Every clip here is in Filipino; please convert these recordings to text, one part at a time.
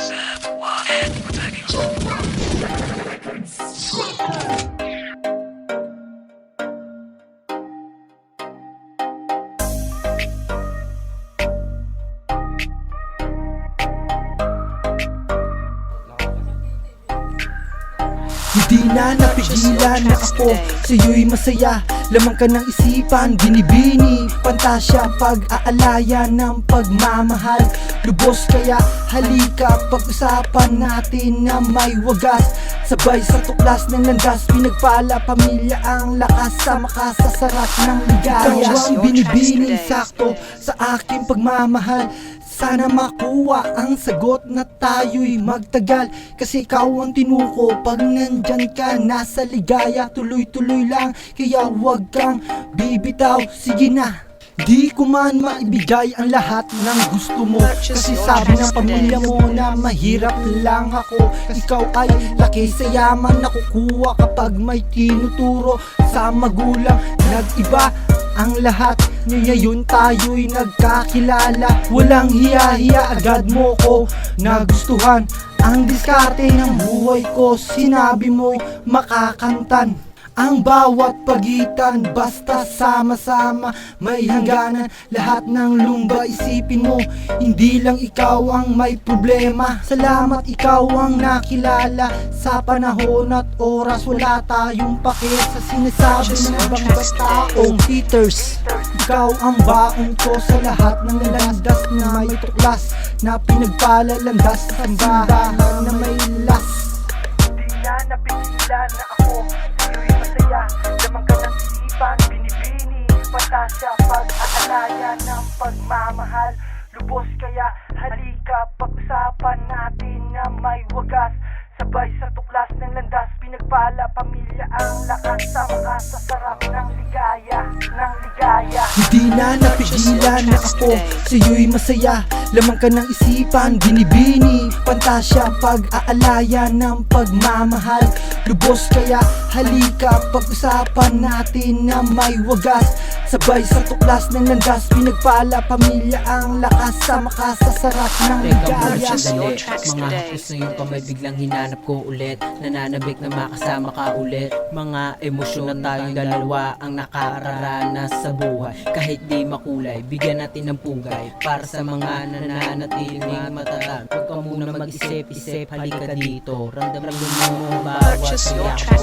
Hindi na napigilan na ako sa'yo'y masaya. Lamang ka ng isipan, binibini, pantasya, pag-aalaya ng pagmamahal. Lubos kaya halika, pag-usapan natin na may wagas. Sabay sa tuklas ng landas, pinagpala pamilya ang lakas. Sama ka sa sarap ng ligaya. Ikaw ang binibini, sakto sa aking pagmamahal. Sana makuha ang sagot na tayo'y magtagal. Kasi ikaw ang tinuko pag nandyan ka. Nasa ligaya, tuloy-tuloy lang. Kaya huwag kang bibitaw, sige na. Di ko man maibigay ang lahat ng gusto mo. Kasi sabi ng pamilya mo na mahirap lang ako. Ikaw ay laki sa yaman, nakukuha kapag may tinuturo sa magulang. Nag-iba ang lahat, ngayon tayo'y nagkakilala. Walang hiya-hiya, agad mo ko nagustuhan. Ang diskarte ng buhay ko, sinabi mo'y makakantan. Ang bawat pagitan, basta sama-sama, may hangganan. Lahat ng lumba isipin mo, hindi lang ikaw ang may problema. Salamat ikaw ang nakilala sa panahon at oras. Wala tayong pake sa sinasabi ng ibang taong haters. Ikaw ang baon ko sa lahat ng landas na may tuklas, na pinagpala landas sa simbahan na may las. Di na napigilan na ako sa'yo'y masaya. Lamang ka ng isipan, binibini, pantasya, pag-aalaya ng pagmamahal. Lubos kaya halika, pag-usapan natin na may wagas. Sabay sa tuklas ng landas, pinagpala pamilya ang lakas. Sama ka sa sarap ng ligaya, ng ligaya. Hindi na napigilan na ako sa'yo'y masaya. Lamang ka ng isipan, binibini, pantasya, pag-aalaya ng pagmamahal. Lubos kaya halika, pag-usapan natin na may wagas. Sabay sa tuklas ng landas, pinagpala pamilya ang lakas. Sama ka sa sarap ng ligaya. Mga hapos na yung kamay biglang hinanap ko ulit. Nananabik na makasama ka ulit. Mga emosyon na tayong dalawa ang nakakaranas sa buhay. Kahit di makulay, bigyan natin ng pugay. Para sa mga nananatiling matatag, huwag ka muna mag-isip-isip, halika dito. Ramdam mo bawat iyak ko.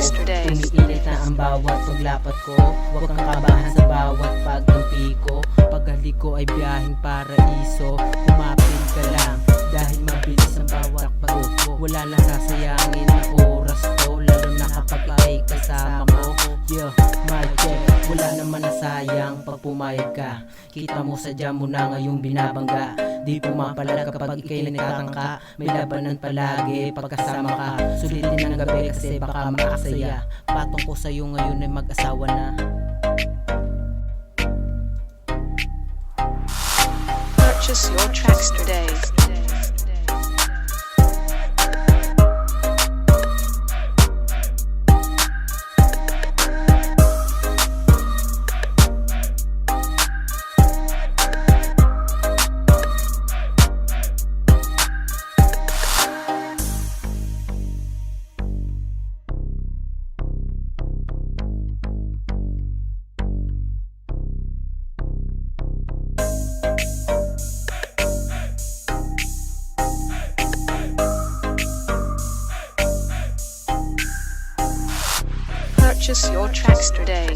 Umiinit na ang bawat paglapat ko. Huwag kang kabahan sa bawat pagtampi ko. Paghalik ko ay biyaheng paraiso. Kumapit ka lang dahil mabilis ang bawat pagod ko. Wala lang sasayangin na oras ko, lalo na kapag ika'y kasama ko. Yeah, my check, wala naman na sayang pag pumayag ka. Kita mo sadya mo na ngayong binabangga. Di pumapalag kapag ika'y nagtatangka. May labanan palagi pagkasama ka. Sulitin ang gabi kasi baka makasaya. Patong ko sa'yo ngayon ay mag-asawa na. Purchase your tracks today. Purchase your tracks today.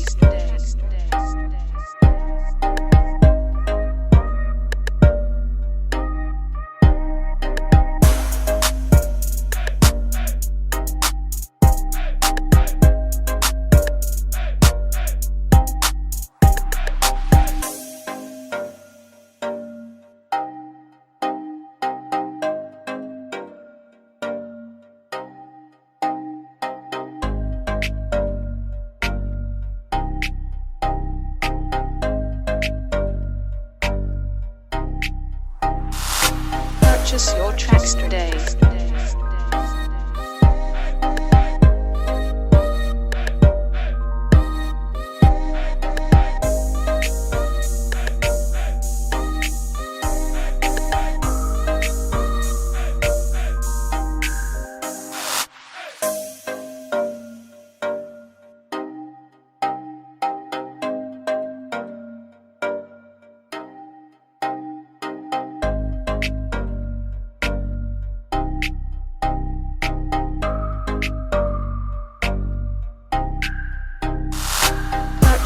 Purchase your tracks today.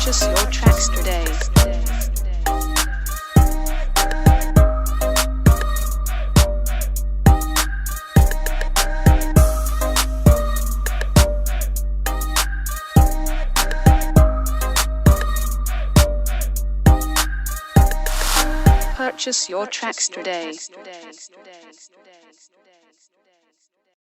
Purchase your tracks today. Purchase your tracks today.